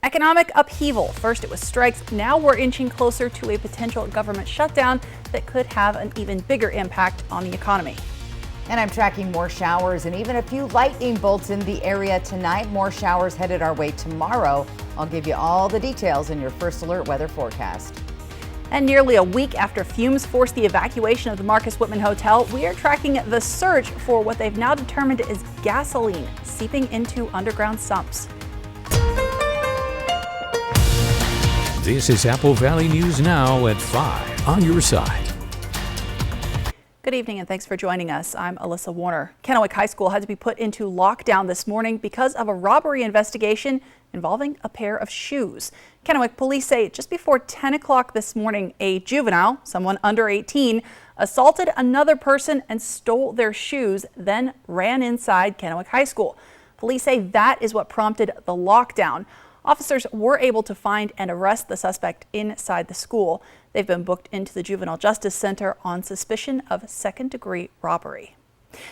Economic upheaval. First it was strikes, now we're inching closer to a potential government shutdown that could have an even bigger impact on the economy. And I'm tracking more showers and even a few lightning bolts in the area tonight. More showers headed our way tomorrow. I'll give you all the details in your First Alert weather forecast. And nearly a week after fumes forced the evacuation of the Marcus Whitman Hotel, we are tracking the search for what they've now determined is gasoline seeping into underground sumps. This is Apple Valley News Now at 5 on your side. Good evening and thanks for joining us. I'm Alyssa Warner. Kennewick High School had to be put into lockdown this morning because of a robbery investigation involving a pair of shoes. Kennewick police say just before 10 o'clock this morning, a juvenile, someone under 18, assaulted another person and stole their shoes, then ran inside Kennewick High School. Police say that is what prompted the lockdown. Officers were able to find and arrest the suspect inside the school. They've been booked into the Juvenile Justice Center on suspicion of second-degree robbery.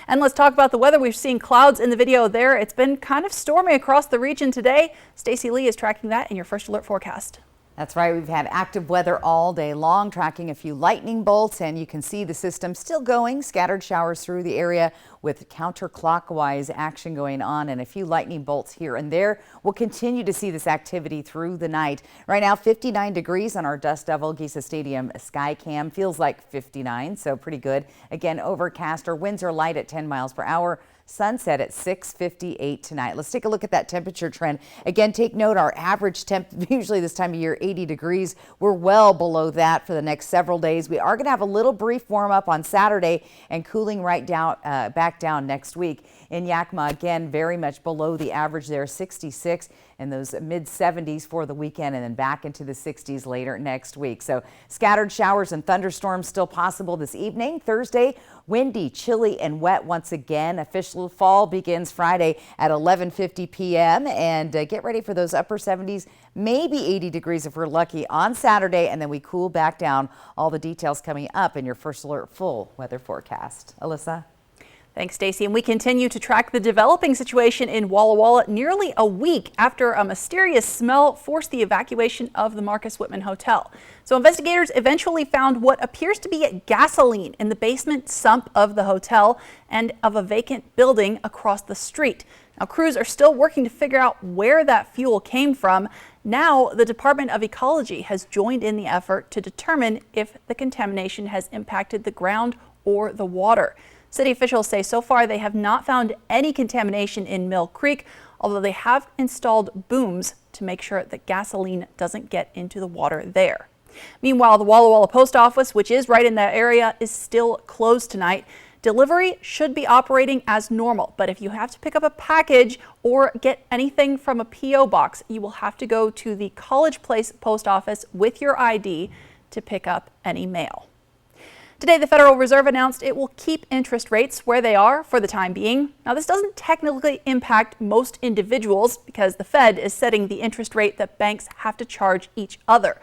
And let's talk about the weather. We've seen clouds in the video there. It's been kind of stormy across the region today. Stacey Lee is tracking that in your First Alert forecast. That's right. We've had active weather all day long, tracking a few lightning bolts, and you can see the system still going. Scattered showers through the area with counterclockwise action going on and a few lightning bolts here and there. We'll continue to see this activity through the night. Right now, 59 degrees on our Dust Devil Giza Stadium sky cam. Feels like 59, so pretty good. Again, overcast. Our winds are light at 10 miles per hour. Sunset at 6:58 tonight. Let's take a look at that temperature trend. Again, take note, our average temp usually this time of year 80 degrees. We're well below that for the next several days. We are going to have a little brief warm up on Saturday and cooling right down back down next week. In Yakima, again, very much below the average there, 66 and those mid 70s for the weekend, and then back into the 60s later next week. So scattered showers and thunderstorms still possible this evening. Thursday, windy, chilly, and wet once again. Official fall begins Friday at 11:50 p.m. and get ready for those upper 70s, maybe 80 degrees if we're lucky on Saturday, and then we cool back down. All the details coming up in your First Alert full weather forecast. Alyssa? Thanks, Stacey. And we continue to track the developing situation in Walla Walla nearly a week after a mysterious smell forced the evacuation of the Marcus Whitman Hotel. So investigators eventually found what appears to be gasoline in the basement sump of the hotel and of a vacant building across the street. Now, crews are still working to figure out where that fuel came from. Now, the Department of Ecology has joined in the effort to determine if the contamination has impacted the ground or the water. City officials say so far they have not found any contamination in Mill Creek, although they have installed booms to make sure that gasoline doesn't get into the water there. Meanwhile, the Walla Walla Post Office, which is right in that area, is still closed tonight. Delivery should be operating as normal, but if you have to pick up a package or get anything from a P.O. box, you will have to go to the College Place Post Office with your ID to pick up any mail. Today, the Federal Reserve announced it will keep interest rates where they are for the time being. Now, this doesn't technically impact most individuals because the Fed is setting the interest rate that banks have to charge each other.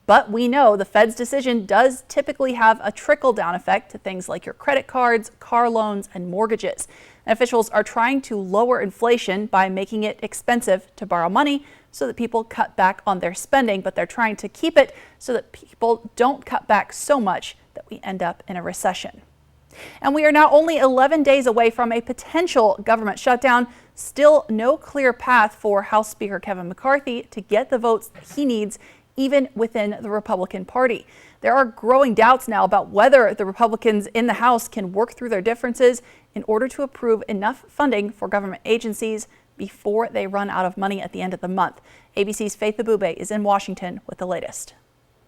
But we know the Fed's decision does typically have a trickle-down effect to things like your credit cards, car loans, and mortgages. And officials are trying to lower inflation by making it expensive to borrow money so that people cut back on their spending, but they're trying to keep it so that people don't cut back so much that we end up in a recession. And we are now only 11 days away from a potential government shutdown. Still no clear path for House Speaker Kevin McCarthy to get the votes that he needs, even within the Republican Party. There are growing doubts now about whether the Republicans in the House can work through their differences in order to approve enough funding for government agencies before they run out of money at the end of the month. ABC's Faith Abube is in Washington with the latest.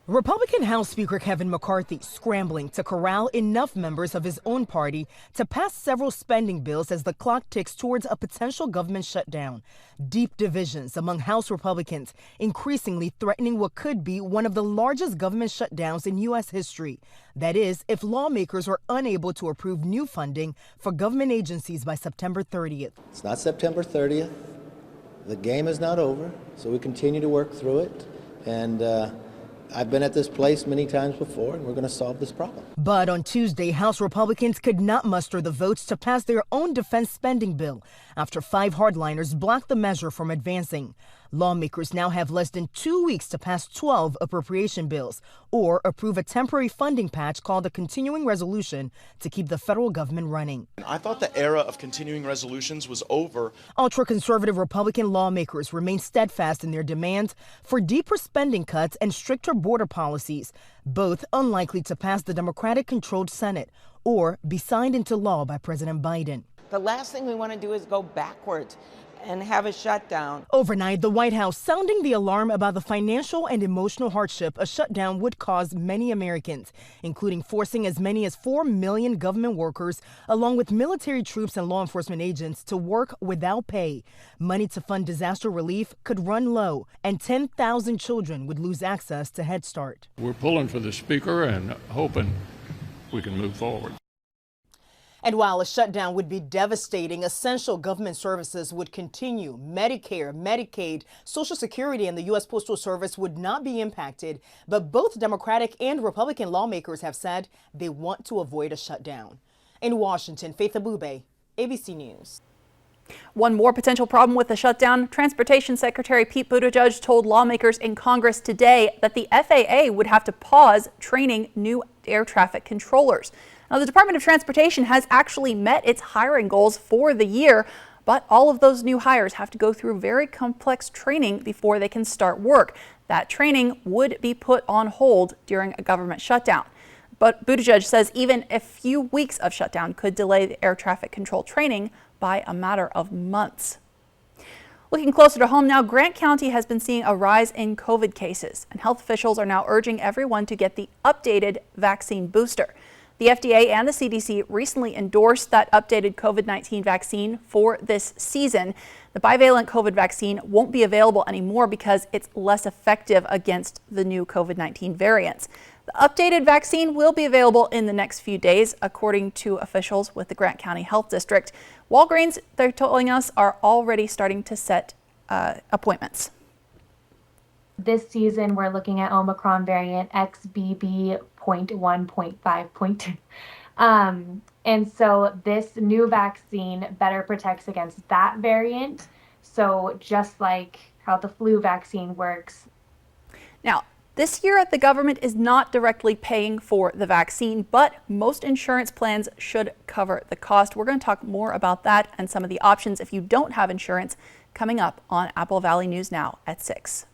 Republican House Speaker Kevin McCarthy scrambling to corral enough members of his own party to pass several spending bills as the clock ticks towards a potential government shutdown. Deep divisions among House Republicans increasingly threatening what could be one of the largest government shutdowns in U.S. history. That is, if lawmakers are unable to approve new funding for government agencies by September 30th. It's not September 30th. The game is not over, so we continue to work through it. And I've been at this place many times before, and we're going to solve this problem. But on Tuesday, House Republicans could not muster the votes to pass their own defense spending bill after 5 hardliners blocked the measure from advancing. Lawmakers now have less than 2 weeks to pass 12 appropriation bills or approve a temporary funding patch called a continuing resolution to keep the federal government running. I thought the era of continuing resolutions was over. Ultra-conservative Republican lawmakers remain steadfast in their demands for deeper spending cuts and stricter border policies, both unlikely to pass the Democratic-controlled Senate or be signed into law by President Biden. The last thing we want to do is go backwards and have a shutdown. Overnight, the White House sounding the alarm about the financial and emotional hardship a shutdown would cause many Americans, including forcing as many as 4 million government workers, along with military troops and law enforcement agents, to work without pay. Money to fund disaster relief could run low, and 10,000 children would lose access to Head Start. We're pulling for the Speaker and hoping we can move forward. And while a shutdown would be devastating, essential government services would continue. Medicare, Medicaid, Social Security, and the U.S. Postal Service would not be impacted. But both Democratic and Republican lawmakers have said they want to avoid a shutdown. In Washington, Faith Abube, ABC News. One more potential problem with the shutdown, Transportation Secretary Pete Buttigieg told lawmakers in Congress today that the FAA would have to pause training new air traffic controllers. Now, the Department of Transportation has actually met its hiring goals for the year, but all of those new hires have to go through very complex training before they can start work. That training would be put on hold during a government shutdown. But Buttigieg says even a few weeks of shutdown could delay the air traffic control training by a matter of months. Looking closer to home now, Grant County has been seeing a rise in COVID cases, and health officials are now urging everyone to get the updated vaccine booster. The FDA and the CDC recently endorsed that updated COVID-19 vaccine for this season. The bivalent COVID vaccine won't be available anymore because it's less effective against the new COVID-19 variants. The updated vaccine will be available in the next few days, according to officials with the Grant County Health District. Walgreens, they're telling us, are already starting to set appointments. This season, we're looking at Omicron variant XBB.1.5.2. And so this new vaccine better protects against that variant. So just like how the flu vaccine works. Now, this year, the government is not directly paying for the vaccine, but most insurance plans should cover the cost. We're going to talk more about that and some of the options if you don't have insurance coming up on Apple Valley News Now at 6.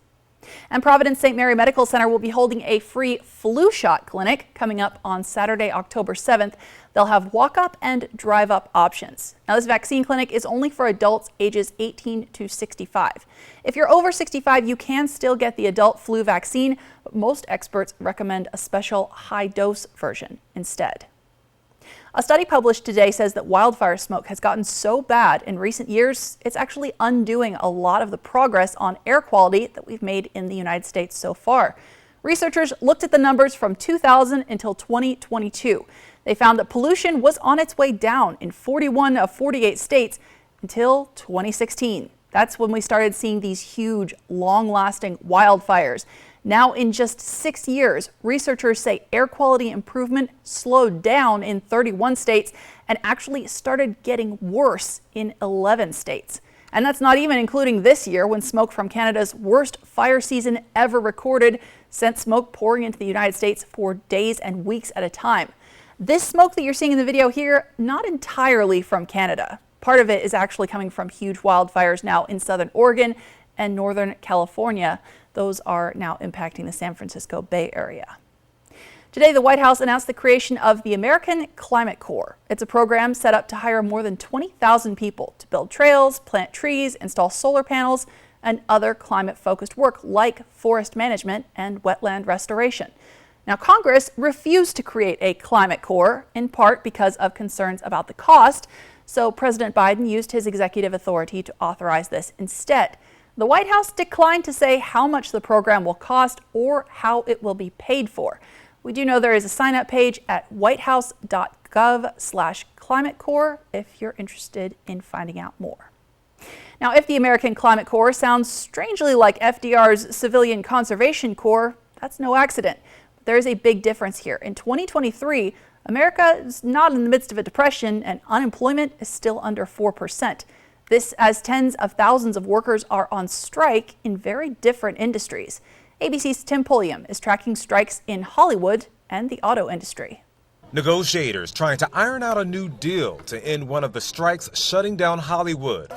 And Providence St. Mary Medical Center will be holding a free flu shot clinic coming up on Saturday, October 7th. They'll have walk-up and drive-up options. Now, this vaccine clinic is only for adults ages 18 to 65. If you're over 65, you can still get the adult flu vaccine, but most experts recommend a special high-dose version instead. A study published today says that wildfire smoke has gotten so bad in recent years, it's actually undoing a lot of the progress on air quality that we've made in the United States so far. Researchers looked at the numbers from 2000 until 2022. They found that pollution was on its way down in 41 of 48 states until 2016. That's when we started seeing these huge, long-lasting wildfires. Now, in just 6 years, researchers say air quality improvement slowed down in 31 states and actually started getting worse in 11 states. And that's not even including this year, when smoke from Canada's worst fire season ever recorded sent smoke pouring into the United States for days and weeks at a time. This smoke that you're seeing in the video here, not entirely from Canada. Part of it is actually coming from huge wildfires now in southern Oregon and northern California. Those are now impacting the San Francisco Bay Area. Today, the White House announced the creation of the American Climate Corps. It's a program set up to hire more than 20,000 people to build trails, plant trees, install solar panels, and other climate-focused work like forest management and wetland restoration. Now, Congress refused to create a Climate Corps, in part because of concerns about the cost, so President Biden used his executive authority to authorize this instead. The White House declined to say how much the program will cost or how it will be paid for. We do know there is a sign-up page at whitehouse.gov/climatecorps if you're interested in finding out more. Now, if the American Climate Corps sounds strangely like FDR's Civilian Conservation Corps, that's no accident. There is a big difference here. In 2023, America is not in the midst of a depression and unemployment is still under 4%. This as tens of thousands of workers are on strike in very different industries. ABC's Tim Pulliam is tracking strikes in Hollywood and the auto industry. Negotiators trying to iron out a new deal to end one of the strikes shutting down Hollywood.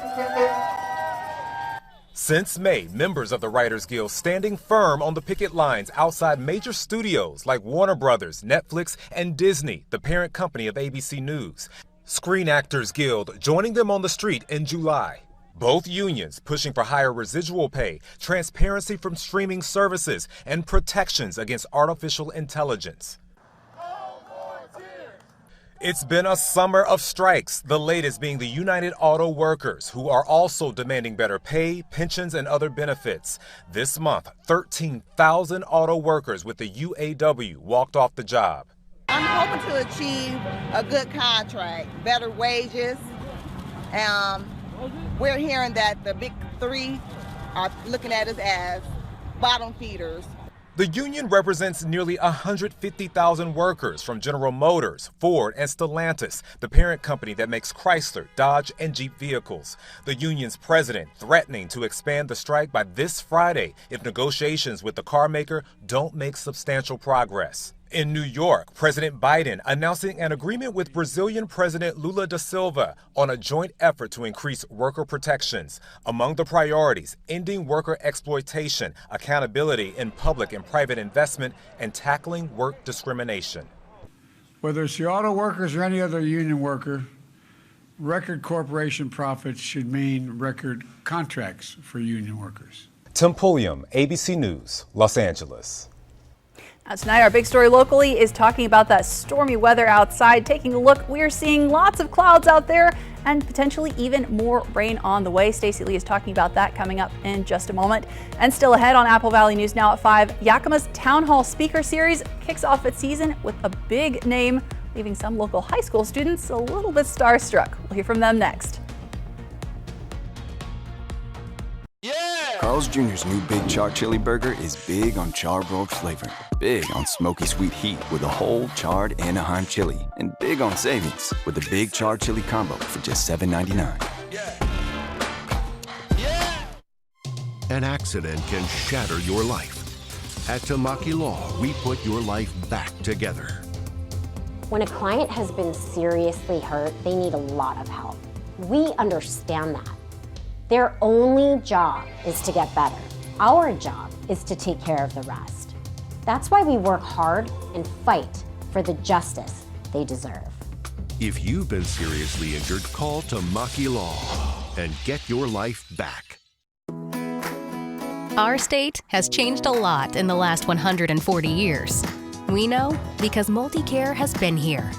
Since May, members of the Writers Guild standing firm on the picket lines outside major studios like Warner Brothers, Netflix, and Disney, the parent company of ABC News. Screen Actors Guild joining them on the street in July. Both unions pushing for higher residual pay, transparency from streaming services, and protections against artificial intelligence. It's been a summer of strikes, the latest being the United Auto Workers, who are also demanding better pay, pensions, and other benefits. This month, 13,000 auto workers with the UAW walked off the job. I'm hoping to achieve a good contract, better wages. We're hearing that the big three are looking at us as bottom feeders. The union represents nearly 150,000 workers from General Motors, Ford, and Stellantis, the parent company that makes Chrysler, Dodge, and Jeep vehicles. The union's president threatening to expand the strike by this Friday if negotiations with the car maker don't make substantial progress. In New York, President Biden announcing an agreement with Brazilian President Lula da Silva on a joint effort to increase worker protections. Among the priorities, ending worker exploitation, accountability in public and private investment, and tackling work discrimination. Whether it's the auto workers or any other union worker, record corporation profits should mean record contracts for union workers. Tim Pulliam, ABC News, Los Angeles. Now tonight, our big story locally is talking about that stormy weather outside. Taking a look, we are seeing lots of clouds out there and potentially even more rain on the way. Stacey Lee is talking about that coming up in just a moment. And still ahead on Apple Valley News Now at 5, Yakima's Town Hall Speaker Series kicks off its season with a big name, leaving some local high school students a little bit starstruck. We'll hear from them next. Carl's Jr.'s new Big Char Chili Burger is big on charbroiled flavor, big on smoky sweet heat with a whole charred Anaheim chili, and big on savings with the Big Char Chili Combo for just $7.99. An accident can shatter your life. At Tamaki Law, we put your life back together. When a client has been seriously hurt, they need a lot of help. We understand that. Their only job is to get better. Our job is to take care of the rest. That's why we work hard and fight for the justice they deserve. If you've been seriously injured, call Tamaki Law and get your life back. Our state has changed a lot in the last 140 years. We know because MultiCare has been here,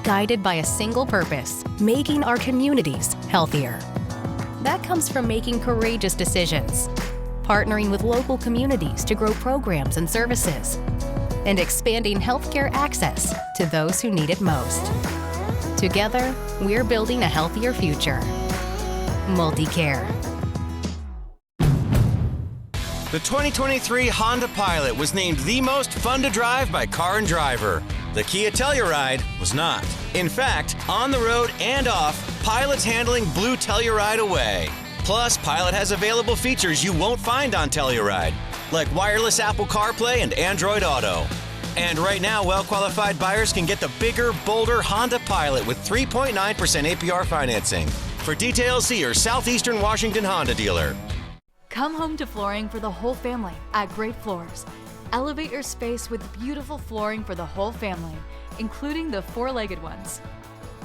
guided by a single purpose, making our communities healthier. That comes from making courageous decisions, partnering with local communities to grow programs and services, and expanding healthcare access to those who need it most. Together, we're building a healthier future. MultiCare. The 2023 Honda Pilot was named the most fun to drive by Car and Driver. The Kia Telluride was not. In fact, on the road and off, Pilot's handling blew Telluride away. Plus, Pilot has available features you won't find on Telluride, like wireless Apple CarPlay and Android Auto. And right now, well-qualified buyers can get the bigger, bolder Honda Pilot with 3.9% APR financing. For details, see your Southeastern Washington Honda dealer. Come home to flooring for the whole family at Great Floors. Elevate your space with beautiful flooring for the whole family, including the four-legged ones.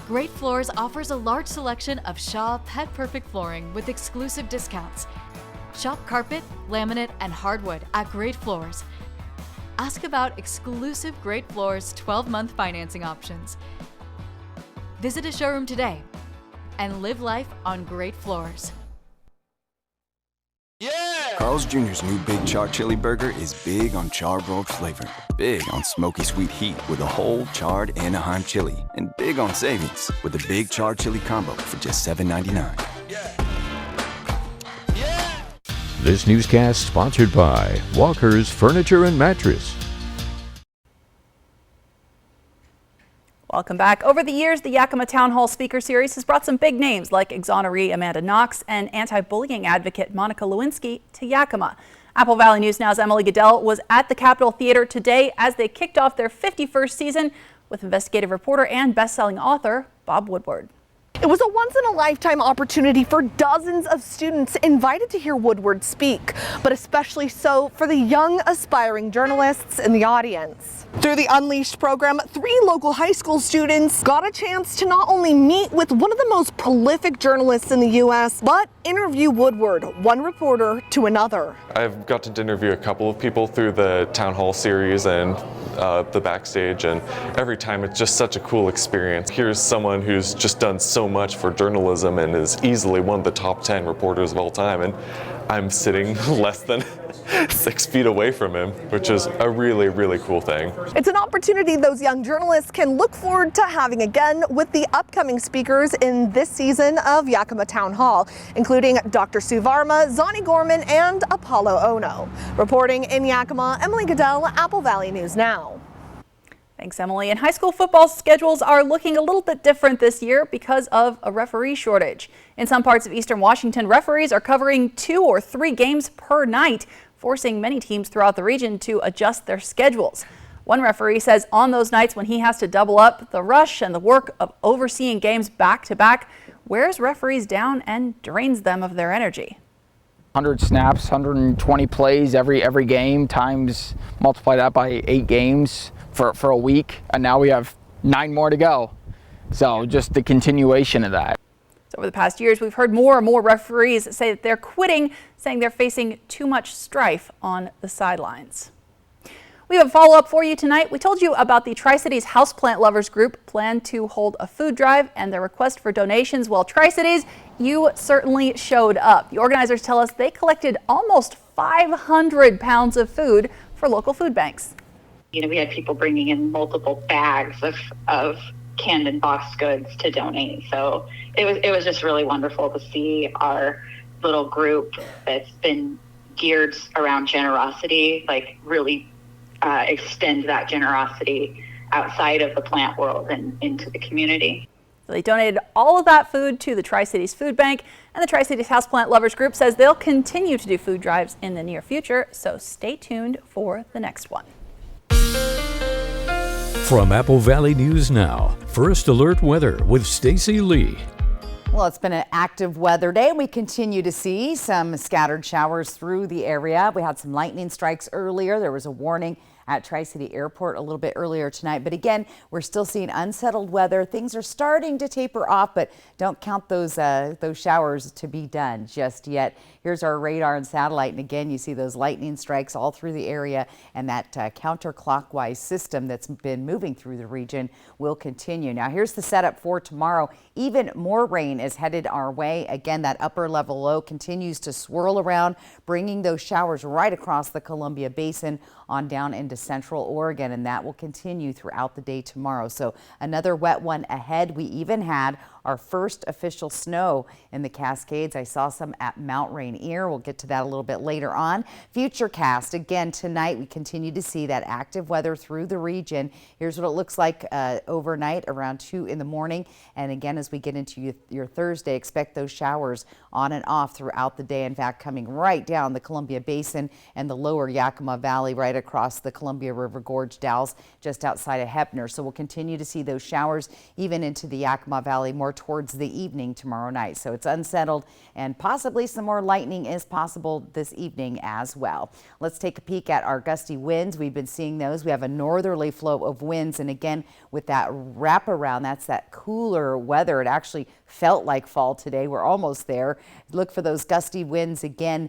Great Floors offers a large selection of Shaw Pet Perfect flooring with exclusive discounts. Shop carpet, laminate, and hardwood at Great Floors. Ask about exclusive Great Floors 12-month financing options. Visit a showroom today and live life on Great Floors. Carl's Jr.'s new Big Char Chili Burger is big on charbroiled flavor, big on smoky sweet heat with a whole charred Anaheim chili, and big on savings with the Big Char Chili Combo for just $7.99. This newscast sponsored by Walker's Furniture and Mattress. Welcome back. Over the years, the Yakima Town Hall Speaker Series has brought some big names like exoneree Amanda Knox and anti-bullying advocate Monica Lewinsky to Yakima. Apple Valley News Now's Emily Goodell was at the Capitol Theater today as they kicked off their 51st season with investigative reporter and best-selling author Bob Woodward. It was a once-in-a-lifetime opportunity for dozens of students invited to hear Woodward speak, but especially so for the young, aspiring journalists in the audience. Through the Unleashed program, 3 local high school students got a chance to not only meet with one of the most prolific journalists in the U.S., but interview Woodward, one reporter to another. I've got to interview a couple of people through the Town Hall series and the backstage, and every time it's just such a cool experience. Here's someone who's just done so much for journalism and is easily one of the top 10 reporters of all time, and I'm sitting less than 6 feet away from him, which is a really, really cool thing. It's an opportunity those young journalists can look forward to having again with the upcoming speakers in this season of Yakima Town Hall, including Dr. Sue Varma, Zonnie Gorman, and Apollo Ono. Reporting in Yakima, Emily Goodell, Apple Valley News Now. Thanks, Emily. And high school football schedules are looking a little bit different this year because of a referee shortage. In some parts of eastern Washington, referees are covering 2 or 3 games per night, forcing many teams throughout the region to adjust their schedules. One referee says on those nights when he has to double up, the rush and the work of overseeing games back to back wears referees down and drains them of their energy. 100 snaps, 120 plays every game, times multiply that by 8 games for a week, and now we have 9 more to go. So just the continuation of that. So over the past years, we've heard more and more referees say that they're quitting, saying they're facing too much strife on the sidelines. We have a follow-up for you tonight. We told you about the Tri-Cities Houseplant Lovers Group plan to hold a food drive and their request for donations. Well, Tri-Cities, you certainly showed up. The organizers tell us they collected almost 500 pounds of food for local food banks. You know, we had people bringing in multiple bags of canned and boxed goods to donate. So it was just really wonderful to see our little group that's been geared around generosity, like really extend that generosity outside of the plant world and into the community. So they donated all of that food to the Tri-Cities Food Bank, and the Tri-Cities Houseplant Lovers Group says they'll continue to do food drives in the near future, so stay tuned for the next one. From Apple Valley News Now, First Alert Weather with Stacy Lee. Well, it's been an active weather day, and we continue to see some scattered showers through the area. We had some lightning strikes earlier. There was a warning at Tri-City Airport a little bit earlier tonight. But again, we're still seeing unsettled weather. Things are starting to taper off, but don't count those showers to be done just yet. Here's our radar and satellite. And again, you see those lightning strikes all through the area, and that counterclockwise system that's been moving through the region will continue. Now, here's the setup for tomorrow. Even more rain is headed our way. Again, that upper level low continues to swirl around, bringing those showers right across the Columbia Basin on down into central Oregon, and that will continue throughout the day tomorrow. So another wet one ahead. We even had our first official snow in the Cascades. I saw some at Mount Rainier. We'll get to that a little bit later on. Futurecast again tonight. We continue to see that active weather through the region. Here's what it looks like overnight around 2 in the morning. And again, as we get into your Thursday, expect those showers on and off throughout the day. In fact, coming right down the Columbia Basin and the lower Yakima Valley, right across the Columbia River Gorge Dalles, just outside of Heppner. So we'll continue to see those showers even into the Yakima Valley more towards the evening tomorrow night. So it's unsettled, and possibly some more lightning is possible this evening as well. Let's take a peek at our gusty winds. We've been seeing those. We have a northerly flow of winds, and again with that wraparound, that's that cooler weather. It actually felt like fall today. We're almost there. Look for those gusty winds again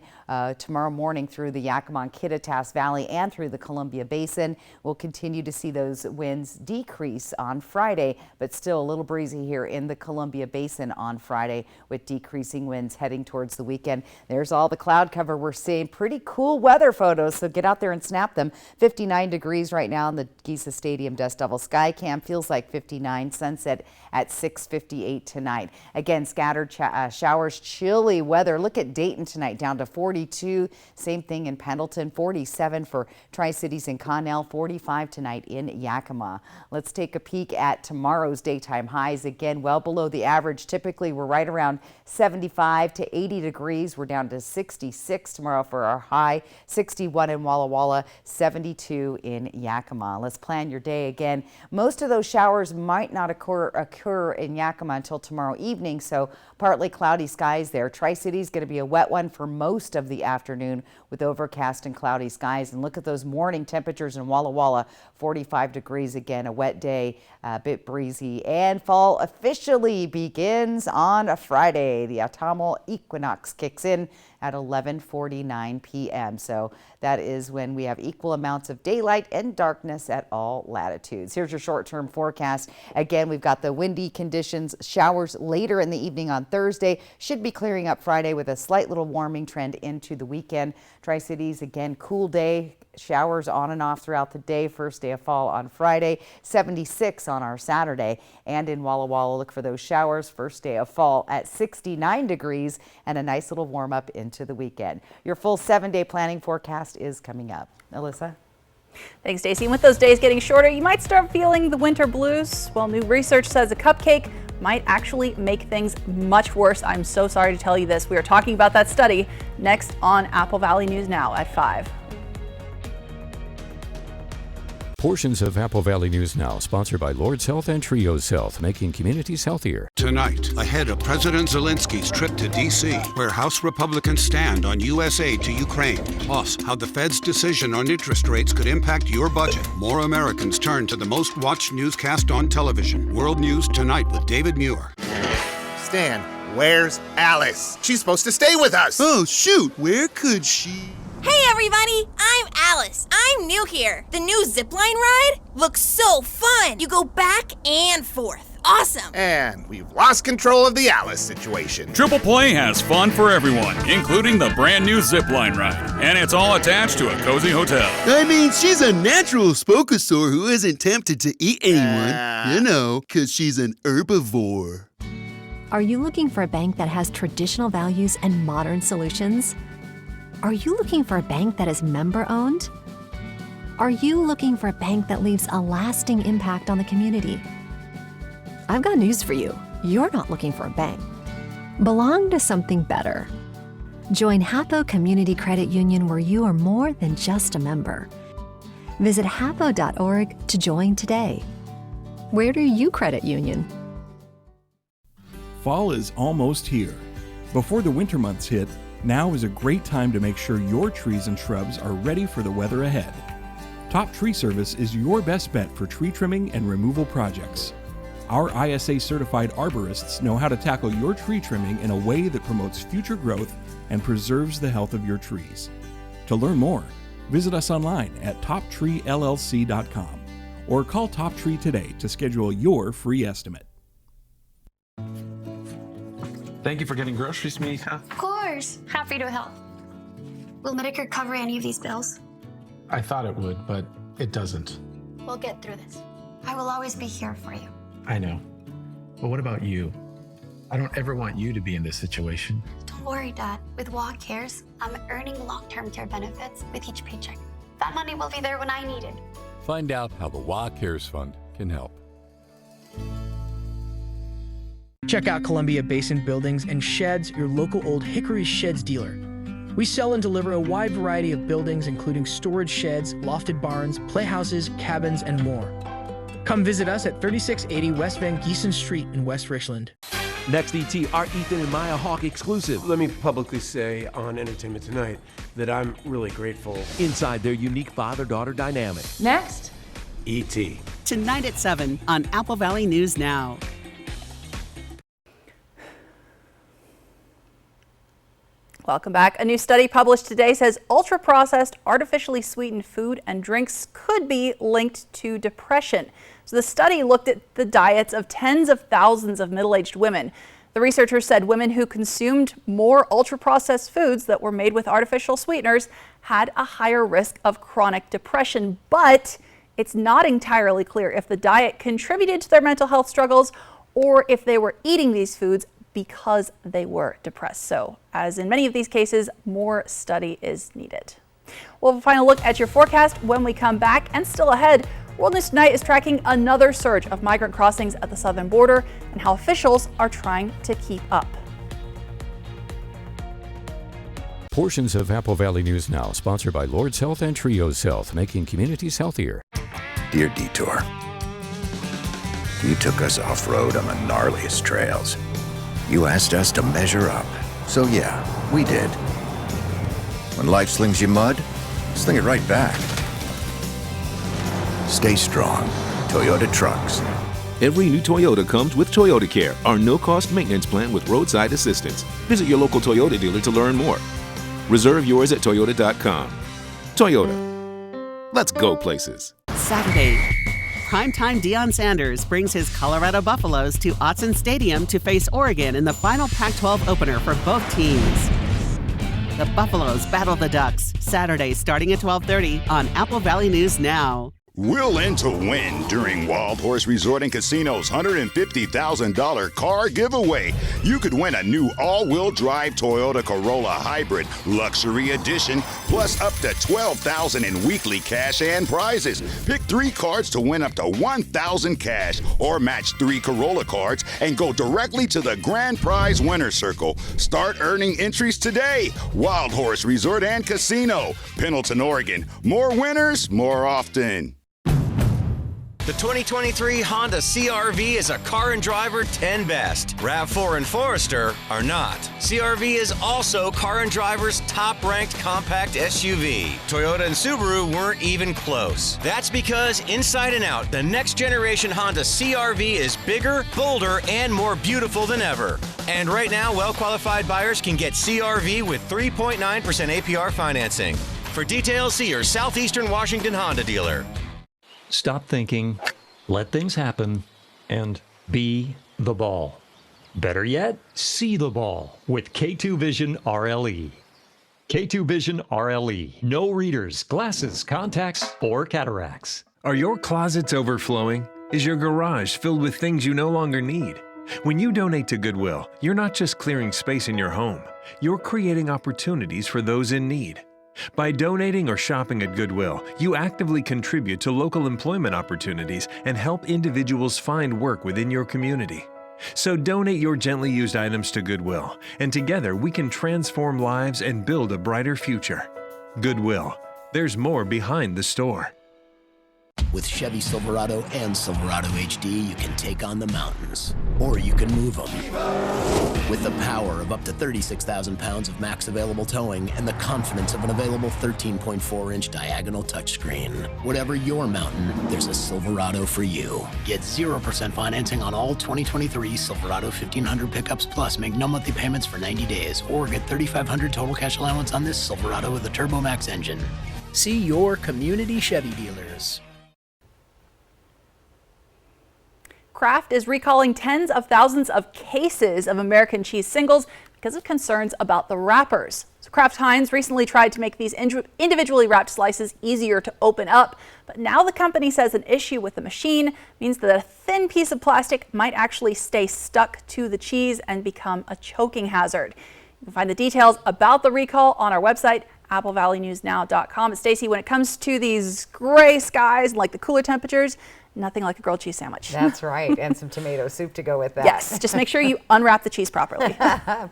tomorrow morning through the Yakima and Kittitas Valley and through the Columbia Basin. We'll continue to see those winds decrease on Friday, but still a little breezy here in the Columbia Columbia Basin on Friday with decreasing winds heading towards the weekend. There's all the cloud cover we're seeing. Pretty cool weather photos, so get out there and snap them. 59 degrees right now in the Giza Stadium Dust Devil Sky Cam. Feels like 59. Sunset at 6:58 tonight. Again, scattered showers, chilly weather. Look at Dayton tonight, down to 42. Same thing in Pendleton, 47 for Tri-Cities and Connell, 45 tonight in Yakima. Let's take a peek at tomorrow's daytime highs. Again, well below the average. Typically, we're right around 75 to 80 degrees. We're down to 66 tomorrow for our high, 61 in Walla Walla, 72 in Yakima. Let's plan your day again. Most of those showers might not occur in Yakima until tomorrow evening, so partly cloudy skies there. Tri-Cities going to be a wet one for most of the afternoon with overcast and cloudy skies. And look at those morning temperatures in Walla Walla, 45 degrees again, a wet day, a bit breezy. And fall officially begins on a Friday. The autumnal equinox kicks in at 11:49 p.m. So that is when we have equal amounts of daylight and darkness at all latitudes. Here's your short-term forecast. Again, we've got the windy conditions, showers later in the evening on Thursday. Should be clearing up Friday with a slight little warming trend into the weekend. Tri-Cities, again, cool day. Showers on and off throughout the day. First day of fall on Friday, 76 on our Saturday. And in Walla Walla, look for those showers. First day of fall at 69 degrees and a nice little warm up into the weekend. Your full 7-day planning forecast is coming up. Alyssa? Thanks, Stacey. And with those days getting shorter, you might start feeling the winter blues. Well, new research says a cupcake might actually make things much worse. I'm so sorry to tell you this. We are talking about that study next on Apple Valley News Now at 5. Portions of Apple Valley News Now, sponsored by Lord's Health and Trios Health, making communities healthier. Tonight, ahead of President Zelensky's trip to D.C., where House Republicans stand on U.S. aid to Ukraine. Plus, how the Fed's decision on interest rates could impact your budget. More Americans turn to the most watched newscast on television. World News Tonight with David Muir. Stan, where's Alice? She's supposed to stay with us. Oh, shoot. Where could she? Hey everybody, I'm Alice. I'm new here. The new zipline ride looks so fun. You go back and forth. Awesome. And we've lost control of the Alice situation. Triple Play has fun for everyone, including the brand new zipline ride. And it's all attached to a cozy hotel. I mean, she's a natural spokosaur who isn't tempted to eat anyone. You know, because she's an herbivore. Are you looking for a bank that has traditional values and modern solutions? Are you looking for a bank that is member-owned? Are you looking for a bank that leaves a lasting impact on the community? I've got news for you. You're not looking for a bank. Belong to something better. Join Hapo Community Credit Union, where you are more than just a member. Visit hapo.org to join today. Where do you credit union? Fall is almost here. Before the winter months hit, now is a great time to make sure your trees and shrubs are ready for the weather ahead. Top Tree Service is your best bet for tree trimming and removal projects. Our ISA certified arborists know how to tackle your tree trimming in a way that promotes future growth and preserves the health of your trees. To learn more, visit us online at toptreellc.com or call Top Tree today to schedule your free estimate. Thank you for getting groceries, Mika. Of course. Happy to help. Will Medicare cover any of these bills? I thought it would, but it doesn't. We'll get through this. I will always be here for you. I know. But what about you? I don't ever want you to be in this situation. Don't worry, Dad. With WA Cares, I'm earning long-term care benefits with each paycheck. That money will be there when I need it. Find out how the WA Cares Fund can help. Check out Columbia Basin Buildings and Sheds, your local Old Hickory Sheds dealer. We sell and deliver a wide variety of buildings, including storage sheds, lofted barns, playhouses, cabins, and more. Come visit us at 3680 West Van Giesen Street in West Richland. Next ET, our Ethan and Maya Hawke exclusive. Let me publicly say on Entertainment Tonight that I'm really grateful. Inside their unique father-daughter dynamic. Next, E.T. Tonight at 7 on Apple Valley News Now. Welcome back. A new study published today says ultra-processed, artificially sweetened food and drinks could be linked to depression. So the study looked at the diets of tens of thousands of middle-aged women. The researchers said women who consumed more ultra-processed foods that were made with artificial sweeteners had a higher risk of chronic depression, but it's not entirely clear if the diet contributed to their mental health struggles or if they were eating these foods because they were depressed. So, as in many of these cases, more study is needed. We'll have a final look at your forecast when we come back, and still ahead, World News Tonight is tracking another surge of migrant crossings at the southern border and how officials are trying to keep up. Portions of Apple Valley News Now, sponsored by Lord's Health and Trios Health, making communities healthier. Dear Detour, you took us off-road on the gnarliest trails. You asked us to measure up. So yeah, we did. When life slings you mud, sling it right back. Stay strong. Toyota Trucks. Every new Toyota comes with Toyota Care, our no-cost maintenance plan with roadside assistance. Visit your local Toyota dealer to learn more. Reserve yours at Toyota.com. Toyota. Let's go places. Saturday, primetime Deion Sanders brings his Colorado Buffaloes to Autzen Stadium to face Oregon in the final Pac-12 opener for both teams. The Buffaloes battle the Ducks, Saturday starting at 12:30 on Apple Valley News Now. Will in to win during Wild Horse Resort and Casino's $150,000 car giveaway. You could win a new all-wheel drive Toyota Corolla Hybrid Luxury Edition, plus up to $12,000 in weekly cash and prizes. Pick 3 cards to win up to $1,000 cash, or match 3 Corolla cards and go directly to the grand prize winner circle. Start earning entries today. Wild Horse Resort and Casino, Pendleton, Oregon. More winners, more often. The 2023 Honda CR-V is a Car and Driver 10 Best. RAV4 and Forester are not. CR-V is also Car and Driver's top-ranked compact SUV. Toyota and Subaru weren't even close. That's because inside and out, the next generation Honda CR-V is bigger, bolder, and more beautiful than ever. And right now, well-qualified buyers can get CR-V with 3.9% APR financing. For details, see your Southeastern Washington Honda dealer. Stop thinking, let things happen, and be the ball. Better yet, see the ball with K2 Vision RLE. K2 Vision RLE. No readers, glasses, contacts, or cataracts. Are your closets overflowing? Is your garage filled with things you no longer need? When you donate to Goodwill, you're not just clearing space in your home, you're creating opportunities for those in need. By donating or shopping at Goodwill, you actively contribute to local employment opportunities and help individuals find work within your community. So donate your gently used items to Goodwill, and together we can transform lives and build a brighter future. Goodwill. There's more behind the store. With Chevy Silverado and Silverado HD, you can take on the mountains, or you can move them. With the power of up to 36,000 pounds of max available towing and the confidence of an available 13.4-inch diagonal touchscreen. Whatever your mountain, there's a Silverado for you. Get 0% financing on all 2023 Silverado 1500 pickups, plus make no monthly payments for 90 days, or get $3,500 total cash allowance on this Silverado with a TurboMax engine. See your community Chevy dealers. Kraft is recalling tens of thousands of cases of American cheese singles because of concerns about the wrappers. So Kraft Heinz recently tried to make these individually wrapped slices easier to open up, but now the company says an issue with the machine means that a thin piece of plastic might actually stay stuck to the cheese and become a choking hazard. You can find the details about the recall on our website, applevalleynewsnow.com. Stacey, when it comes to these gray skies and like the cooler temperatures, nothing like a grilled cheese sandwich. That's right, and some tomato soup to go with that. Yes, just make sure you unwrap the cheese properly.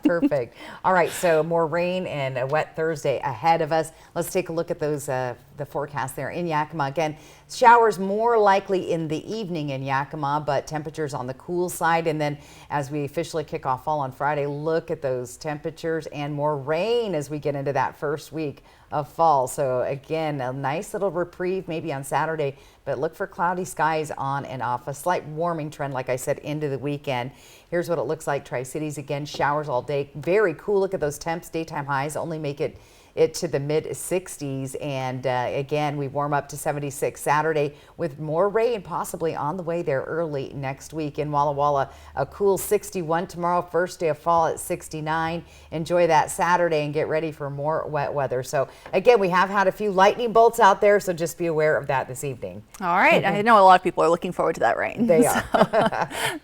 Perfect. All right, so more rain and a wet Thursday ahead of us. Let's take a look at those the forecast there in Yakima. Again, showers more likely in the evening in Yakima, but temperatures on the cool side. And then as we officially kick off fall on Friday, look at those temperatures and more rain as we get into that first week of fall. So again, a nice little reprieve maybe on Saturday, but look for cloudy skies on and off. A slight warming trend, like I said, into the weekend. Here's what it looks like. Tri-Cities again, showers all day. Very cool. Look at those temps. Daytime highs only make it it to the mid 60s. And again, we warm up to 76 Saturday with more rain possibly on the way there early next week. In Walla Walla, a cool 61 tomorrow, first day of fall at 69. Enjoy that Saturday and get ready for more wet weather. So again, we have had a few lightning bolts out there, so just be aware of that this evening. All right. I know a lot of people are looking forward to that rain. They are.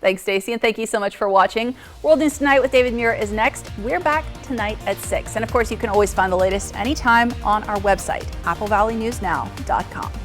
Thanks, Stacey, and thank you so much for watching. World News Tonight with David Muir is next. We're back tonight at 6. And of course, you can always find the latest anytime on our website, AppleValleyNewsNow.com.